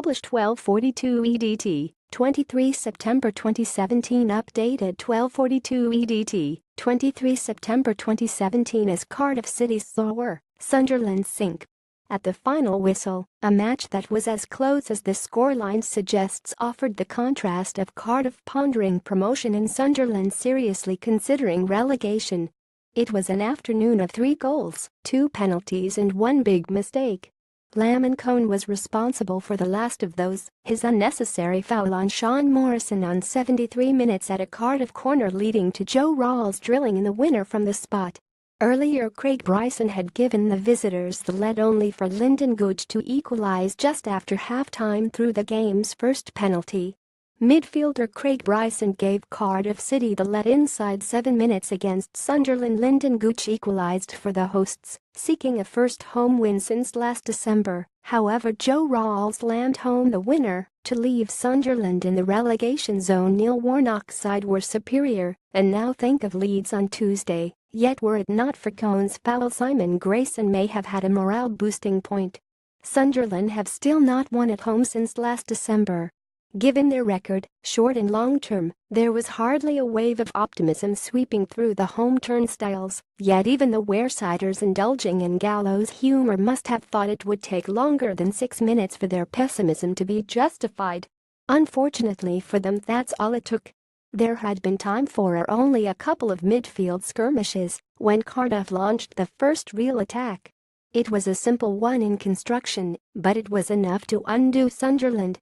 published 12:42 EDT, 23 September 2017. Updated 12:42 EDT, 23 September 2017. As Cardiff City's soar, Sunderland sink. At the final whistle, a match that was as close as the scoreline suggests offered the contrast of Cardiff pondering promotion and Sunderland seriously considering relegation. It was an afternoon of 3 goals, 2 penalties and 1 big mistake. Lamine Kone was responsible for the last of those, his unnecessary foul on Sean Morrison on 73 minutes at a Cardiff corner leading to Joe Ralls drilling in the winner from the spot. Earlier Craig Bryson had given the visitors the lead only for Lynden Gooch to equalise just after half-time through the game's first penalty. Midfielder Craig Bryson gave Cardiff City the lead inside 7 minutes against Sunderland Lynden Gooch equalised for the hosts, seeking a first home win since last December. However, Joe Ralls slammed home the winner to leave Sunderland in the relegation zone. Neil Warnocks' side were superior, and now think of Leeds on Tuesday, yet were it not for Kone's foul, Simon Grayson may have had a morale-boosting point. Sunderland have still not won at home since last December. Given their record, short and long term, there was hardly a wave of optimism sweeping through the home turnstiles, yet even the Wearsiders, indulging in gallows humor, must have thought it would take longer than 6 minutes for their pessimism to be justified. Unfortunately for them, that's all it took. There had been time for only a couple of midfield skirmishes when Cardiff launched the first real attack. It was a simple one in construction, but it was enough to undo Sunderland.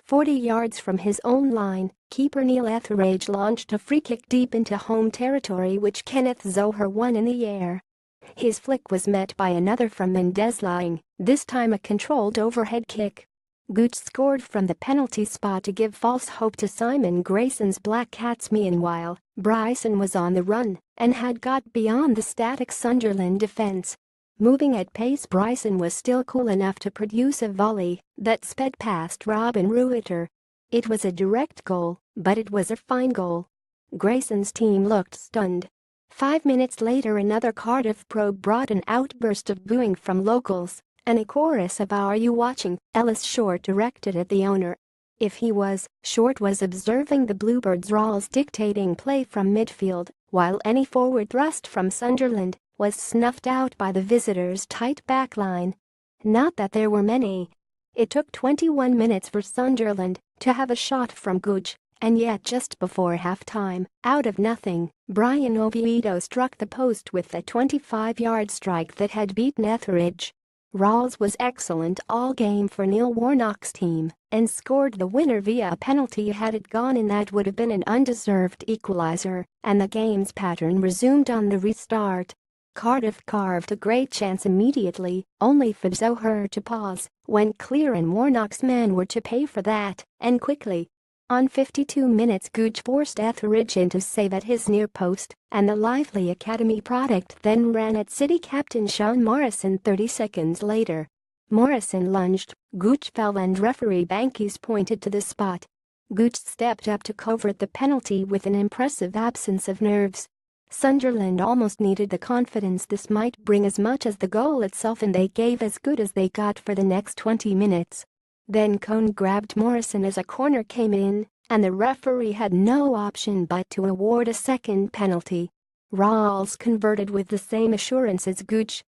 40 yards from his own line, keeper Neil Warnocks launched a free kick deep into home territory which Kenneth Zohar won in the air. His flick was met by another from Mendes Lying, this time a controlled overhead kick. Gooch scored from the penalty spot to give false hope to Simon Grayson's Black Cats. Meanwhile, Bryson was on the run and had got beyond the static Sunderland defense. Moving at pace, Bryson was still cool enough to produce a volley that sped past Robin Ruiter. It was a direct goal, but it was a fine goal. Grayson's team looked stunned. 5 minutes later, another Cardiff probe brought an outburst of booing from locals and a chorus of "Are you watching?" Ellis Short directed at the owner. If he was, Short was observing the Bluebirds. Ralls dictating play from midfield, while any forward thrust from Sunderland was snuffed out by the visitors' tight backline. Not that there were many. It took 21 minutes for Sunderland to have a shot from Gooch, and yet just before half-time, out of nothing, Brian Oviedo struck the post with a 25-yard strike that had beaten Etheridge. Ralls was excellent all game for Neil Warnocks' team and scored the winner via a penalty. Had it gone in, that would have been an undeserved equaliser, and the game's pattern resumed on the restart. Cardiff carved a great chance immediately, only for Zohar to pause when Clear and Warnock's men were to pay for that, and quickly. On 52 minutes, Gooch forced Etheridge into save at his near post, and the lively academy product then ran at City captain Sean Morrison. 30 seconds later, Morrison lunged, Gooch fell, and referee Bankies pointed to the spot. Gooch stepped up to covert the penalty with an impressive absence of nerves. Sunderland almost needed the confidence this might bring as much as the goal itself, and they gave as good as they got for the next 20 minutes. Then Kone grabbed Morrison as a corner came in, and the referee had no option but to award a second penalty. Ralls converted with the same assurance as Gooch,